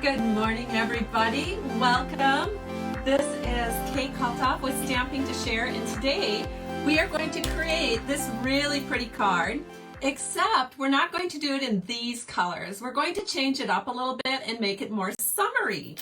Good morning, everybody. Welcome. This is Kate Kalthoff with Stamping to Share, and today we are going to create this really pretty card, except we're not going to do it in these colors. We're going to change it up a little bit and make it more summery.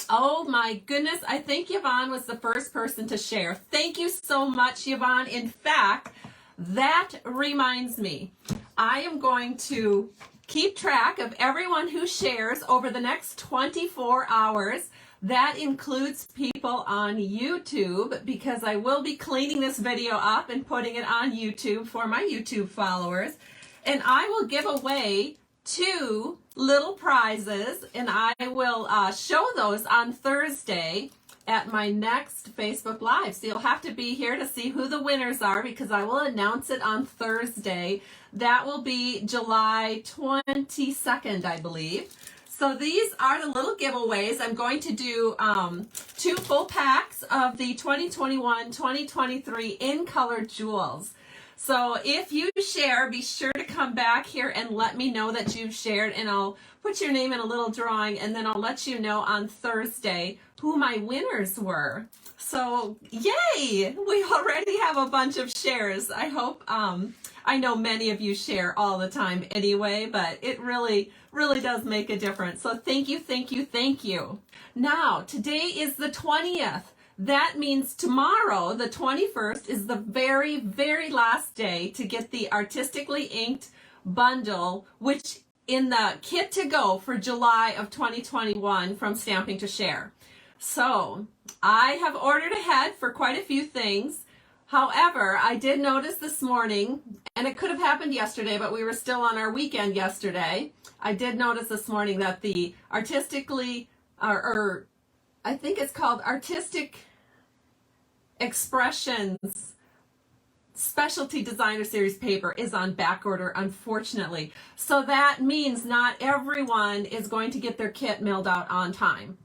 Oh my goodness, I think Yvonne was the first person to share. Thank you so much, Yvonne. In fact, that reminds me, I am going to keep track of everyone who shares over the next 24 hours. That includes people on YouTube, because I will be cleaning this video up and putting it on YouTube for my YouTube followers. And I will give away 2 little prizes, and I will show those on Thursday at my next Facebook Live. So you'll have to be here to see who the winners are, because I will announce it on Thursday. That will be July 22nd, I believe. So these are the little giveaways. I'm going to do 2 full packs of the 2021-2023 in color jewels. So if you share, be sure to come back here and let me know that you've shared, and I'll put your name in a little drawing, and then I'll let you know on Thursday who my winners were. So yay, we already have a bunch of shares. I hope, I know many of you share all the time anyway, but it really does make a difference. So thank you, thank you, thank you. Now, today is the 20th. That means tomorrow, the 21st, is the very, very last day to get the Artistically Inked bundle, which in the kit to go for July of 2021 from Stamping to Share. So I have ordered ahead for quite a few things. However, I did notice this morning, and it could have happened yesterday, but we were still on our weekend yesterday. I did notice this morning that the Artistically, or I think it's called Artistic Expressions Specialty Designer Series paper is on back order, unfortunately. So that means not everyone is going to get their kit mailed out on time.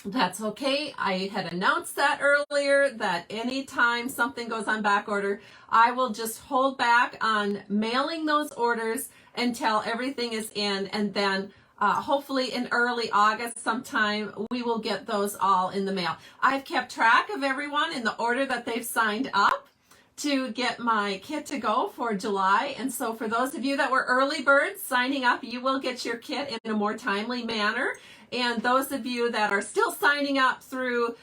That's okay. I had announced that earlier, that anytime something goes on back order, I will just hold back on mailing those orders until everything is in, and then hopefully in early August sometime, we will get those all in the mail. I've kept track of everyone in the order that they've signed up to get my kit to go for July. And so for those of you that were early birds signing up, you will get your kit in a more timely manner. And those of you that are still signing up through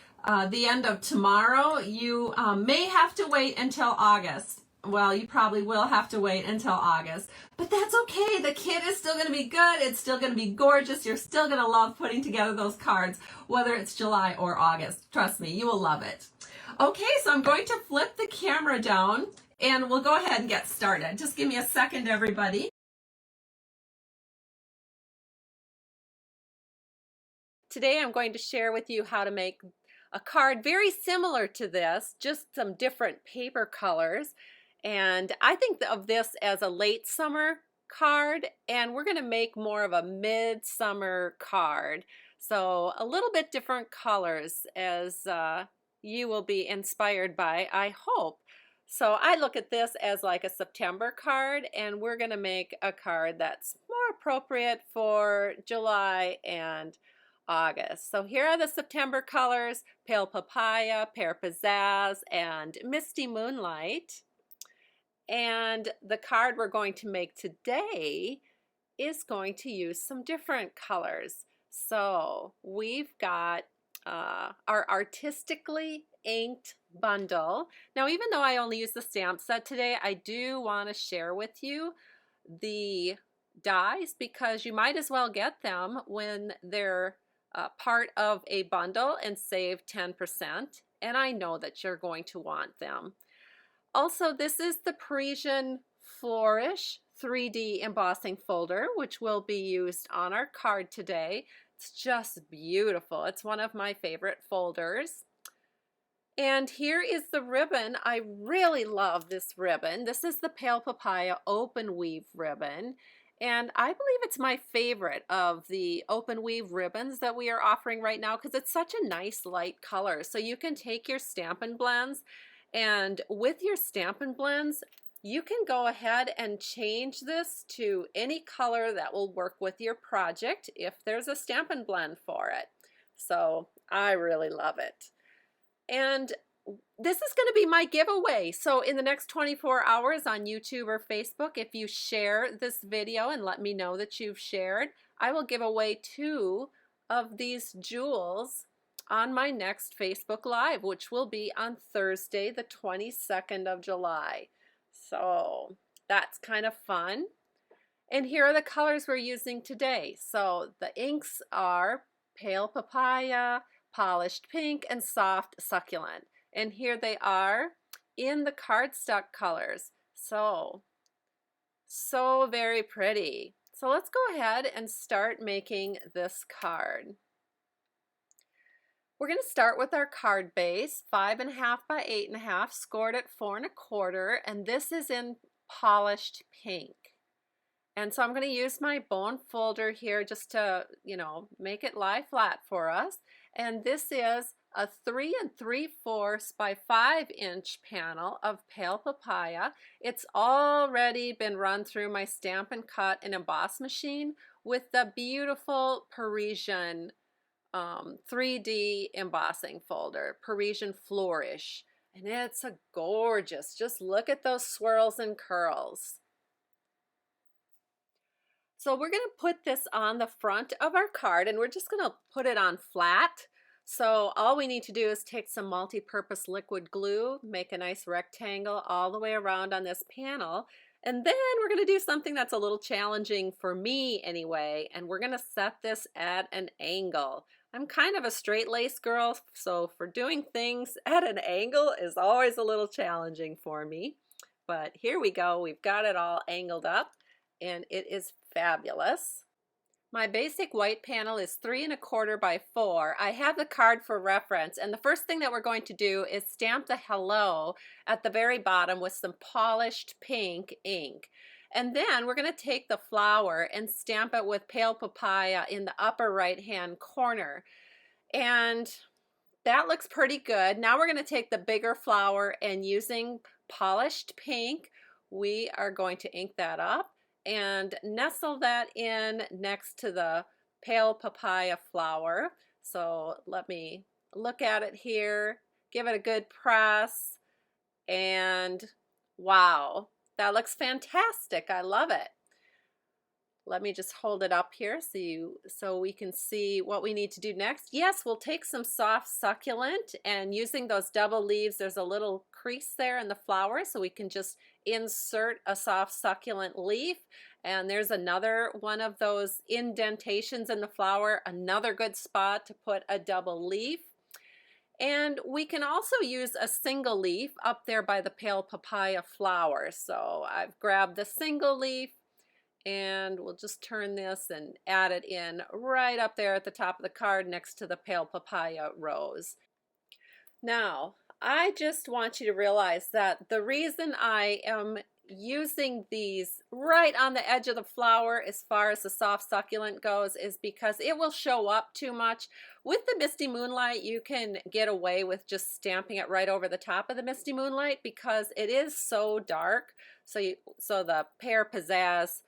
the end of tomorrow, you may have to wait until August. Well, you probably will have to wait until August, but that's okay. The kit is still going to be good. It's still going to be gorgeous. You're still going to love putting together those cards, whether it's July or August. Trust me, you will love it. Okay, so I'm going to flip the camera down and we'll go ahead and get started. Just give me a second, everybody. Today I'm going to share with you how to make a card very similar to this, just some different paper colors. And I think of this as a late summer card, and we're going to make more of a midsummer card. So a little bit different colors, as you will be inspired by, I hope. So I look at this as like a September card, and we're going to make a card that's more appropriate for July and August. So here are the September colors: Pale Papaya, Pear Pizzazz, and Misty Moonlight. And the card we're going to make today is going to use some different colors. So we've got our Artistically Inked bundle. Now, even though I only use the stamp set today, I do want to share with you the dies, because you might as well get them when they're part of a bundle and save 10%. And I know that you're going to want them. Also, this is the Parisian Flourish 3D embossing folder, which will be used on our card today. It's just beautiful. It's one of my favorite folders. And here is the ribbon. I really love this ribbon. This is the Pale Papaya open weave ribbon. And I believe it's my favorite of the open weave ribbons that we are offering right now, because it's such a nice light color. So you can take your Stampin' blends, and with your Stampin' blends, you can go ahead and change this to any color that will work with your project if there's a Stampin' Blend for it. So I really love it. And this is going to be my giveaway. So in the next 24 hours on YouTube or Facebook, if you share this video and let me know that you've shared, I will give away 2 of these jewels on my next Facebook Live, which will be on Thursday, the 22nd of July. So that's kind of fun. And here are the colors we're using today. So the inks are Pale Papaya, Polished Pink, and Soft Succulent. And here they are in the cardstock colors. So very pretty. So let's go ahead and start making this card. We're going to start with our card base, 5.5 by 8.5, scored at 4 1/4, and this is in Polished Pink. And so I'm going to use my bone folder here just to, make it lie flat for us. And this is a 3 3/4 by 5-inch panel of Pale Papaya. It's already been run through my Stampin' Cut and Emboss machine with the beautiful Parisian 3D embossing folder, Parisian Flourish. And it's a gorgeous, just look at those swirls and curls. So we're going to put this on the front of our card, and we're just going to put it on flat. So all we need to do is take some multi-purpose liquid glue, make a nice rectangle all the way around on this panel, and then we're going to do something that's a little challenging for me anyway, and we're going to set this at an angle. I'm kind of a straight-laced girl, so for doing things at an angle is always a little challenging for me. But here we go, we've got it all angled up, and it is fabulous. My basic white panel is 3 1/4 by 4. I have the card for reference, and the first thing that we're going to do is stamp the hello at the very bottom with some polished pink ink. And then we're going to take the flower and stamp it with Pale Papaya in the upper right hand corner. And that looks pretty good. Now we're going to take the bigger flower, and using polished pink, we are going to ink that up and nestle that in next to the Pale Papaya flower. So let me look at it here, give it a good press, and wow, that looks fantastic. I love it. Let me just hold it up here so we can see what we need to do next. Yes, we'll take some soft succulent, and using those double leaves, there's a little crease there in the flower, so we can just insert a soft succulent leaf. And there's another one of those indentations in the flower, another good spot to put a double leaf. And we can also use a single leaf up there by the Pale Papaya flower. So I've grabbed the single leaf, and we'll just turn this and add it in right up there at the top of the card next to the Pale Papaya rose. Now, I just want you to realize that the reason I am using these right on the edge of the flower as far as the soft succulent goes is because it will show up too much. With the Misty Moonlight, you can get away with just stamping it right over the top of the Misty Moonlight because it is so dark. So the Pear Pizzazz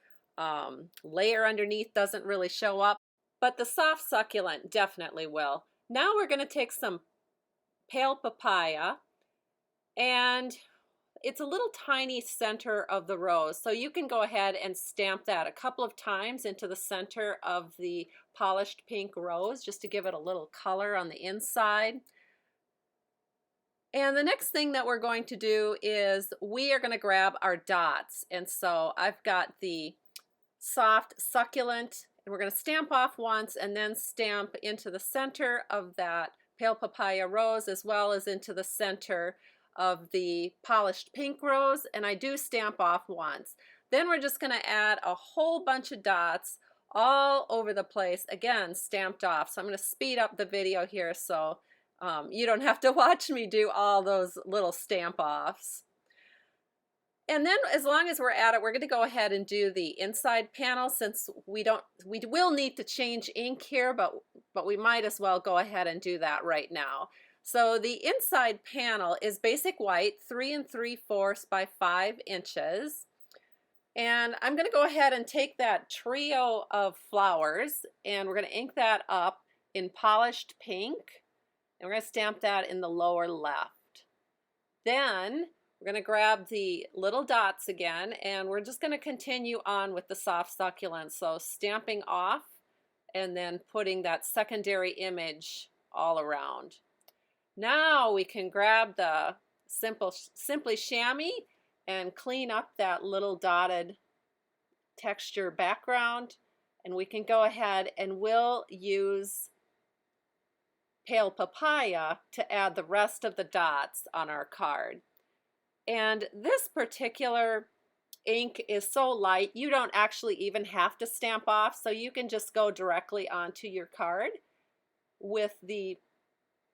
layer underneath doesn't really show up, but the soft succulent definitely will. Now we're going to take some Pale Papaya, and it's a little tiny center of the rose, so you can go ahead and stamp that a couple of times into the center of the polished pink rose just to give it a little color on the inside. And the next thing that we're going to do is we are going to grab our dots, and so I've got the soft succulent, and we're going to stamp off once and then stamp into the center of that Pale Papaya rose as well as into the center of the polished pink rose, and I do stamp off once. Then we're just going to add a whole bunch of dots all over the place, again stamped off. So I'm going to speed up the video here so you don't have to watch me do all those little stamp offs. And then as long as we're at it, we're going to go ahead and do the inside panel since we will need to change ink here, but we might as well go ahead and do that right now. So the inside panel is basic white, 3 3/4 by 5 inches. And I'm going to go ahead and take that trio of flowers and we're going to ink that up in polished pink. And we're going to stamp that in the lower left. Then we're going to grab the little dots again and we're just going to continue on with the soft succulent. So stamping off and then putting that secondary image all around. Now we can grab the Simply Chamois and clean up that little dotted texture background, and we can go ahead and we'll use Pale Papaya to add the rest of the dots on our card. And this particular ink is so light you don't actually even have to stamp off, so you can just go directly onto your card with the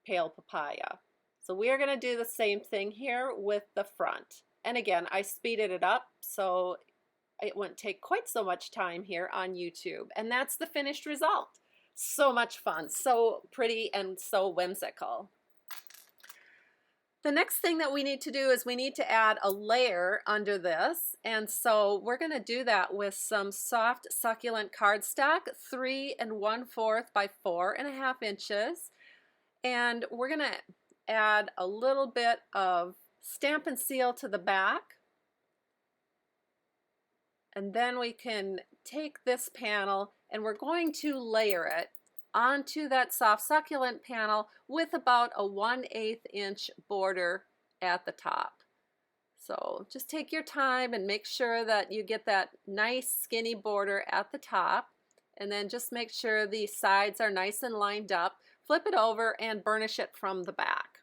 Pale Papaya. So we are going to do the same thing here with the front. And again, I speeded it up so it wouldn't take quite so much time here on YouTube. And that's the finished result. So much fun, so pretty, and so whimsical. The next thing that we need to do is we need to add a layer under this. And so we're going to do that with some soft succulent cardstock, 3 1/4 by 4.5 inches. And we're going to add a little bit of Stampin' Seal to the back. And then we can take this panel and we're going to layer it onto that soft succulent panel with about a 1/8 inch border at the top. So just take your time and make sure that you get that nice skinny border at the top, and then just make sure the sides are nice and lined up. Flip it over and burnish it from the back.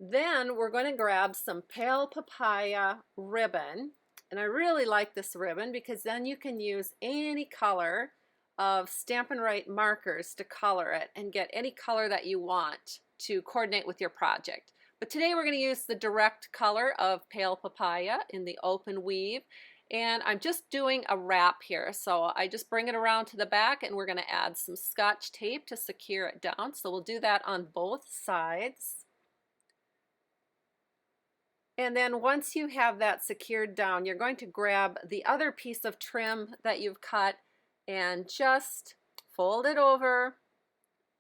Then we're going to grab some Pale Papaya ribbon, and I really like this ribbon because then you can use any color of Stampin' Right markers to color it and get any color that you want to coordinate with your project. But today we're going to use the direct color of Pale Papaya in the open weave, and I'm just doing a wrap here. So I just bring it around to the back and we're going to add some Scotch tape to secure it down. So we'll do that on both sides. And then once you have that secured down, you're going to grab the other piece of trim that you've cut and just fold it over.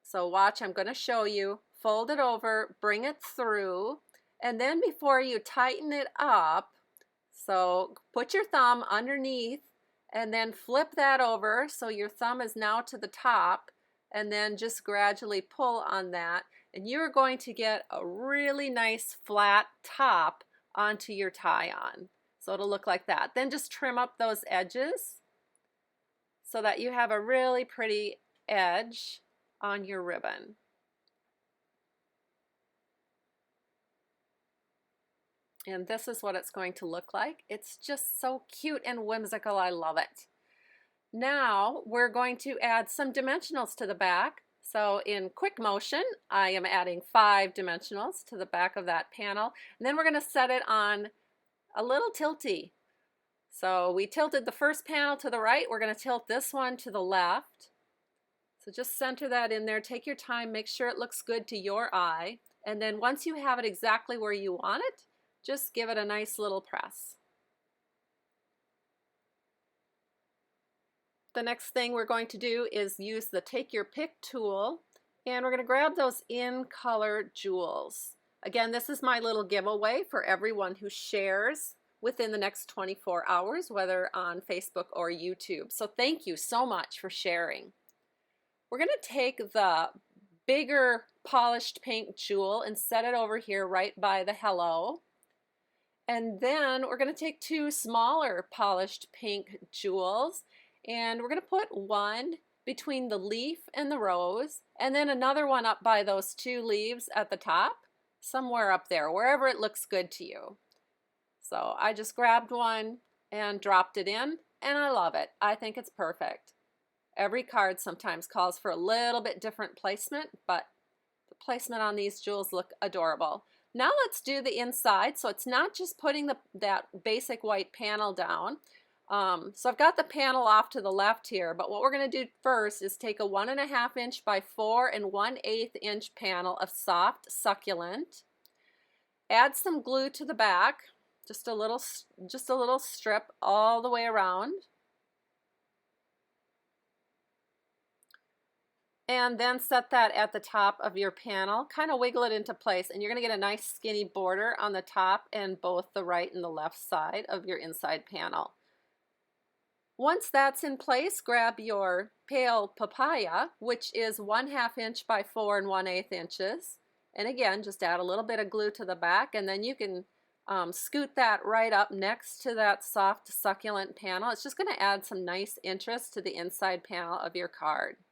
So watch, I'm going to show you. Fold it over, bring it through, and then before you tighten it up, so put your thumb underneath and then flip that over so your thumb is now to the top, and then just gradually pull on that, and you're going to get a really nice flat top onto your tie-on. So it'll look like that. Then just trim up those edges so that you have a really pretty edge on your ribbon. And this is what it's going to look like. It's just so cute and whimsical. I love it. Now we're going to add some dimensionals to the back. So in quick motion, I am adding 5 dimensionals to the back of that panel. And then we're going to set it on a little tilty. So we tilted the first panel to the right. We're going to tilt this one to the left. So just center that in there. Take your time. Make sure it looks good to your eye. And then once you have it exactly where you want it, just give it a nice little press. The next thing we're going to do is use the Take Your Pick tool, and we're going to grab those in color jewels. Again, this is my little giveaway for everyone who shares within the next 24 hours, whether on Facebook or YouTube. So thank you so much for sharing. We're going to take the bigger polished pink jewel and set it over here right by the hello. And then we're going to take 2 smaller polished pink jewels, and we're going to put one between the leaf and the rose, and then another one up by those 2 leaves at the top, somewhere up there, wherever it looks good to you. So I just grabbed one and dropped it in, and I love it. I think it's perfect. Every card sometimes calls for a little bit different placement, but the placement on these jewels look adorable. Now let's do the inside. So it's not just putting that basic white panel down. So I've got the panel off to the left here, but what we're going to do first is take a 1.5 inch by 4 1/8 inch panel of soft succulent, add some glue to the back, just a little strip all the way around, and then set that at the top of your panel. Kind of wiggle it into place, and you're going to get a nice skinny border on the top and both the right and the left side of your inside panel. Once that's in place, grab your pale papaya, which is 1/2 inch by 4 1/8 inches. And again, just add a little bit of glue to the back, and then you can scoot that right up next to that soft succulent panel. It's just going to add some nice interest to the inside panel of your card.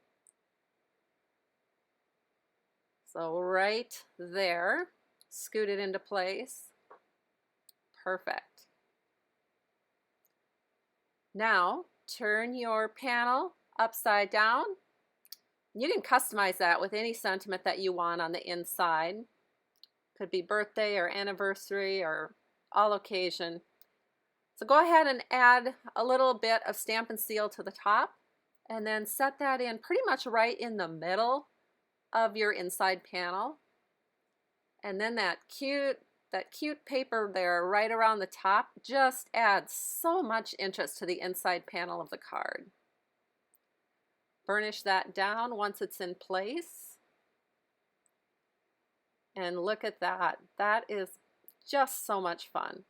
So right there, scoot it into place. Perfect. Now turn your panel upside down. You can customize that with any sentiment that you want on the inside. Could be birthday or anniversary or all occasion. So go ahead and add a little bit of Stampin' Seal to the top, and then set that in pretty much right in the middle of your inside panel. And then that cute paper there right around the top just adds so much interest to the inside panel of the card. Burnish that down once it's in place. And look at that. That is just so much fun.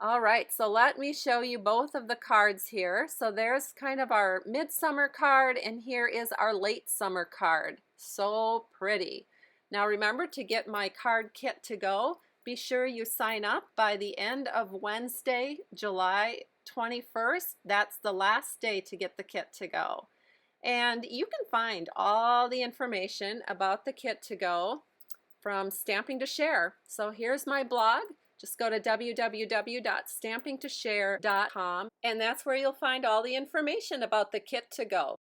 All right, so let me show you both of the cards here. So there's kind of our midsummer card, and here is our late summer card. So pretty. Now remember, to get my card kit to go, be sure you sign up by the end of Wednesday, July 21st. That's the last day to get the kit to go. And you can find all the information about the kit to go from Stamping to Share. So here's my blog. Just go to www.stampingtoshare.com, and that's where you'll find all the information about the kit to go.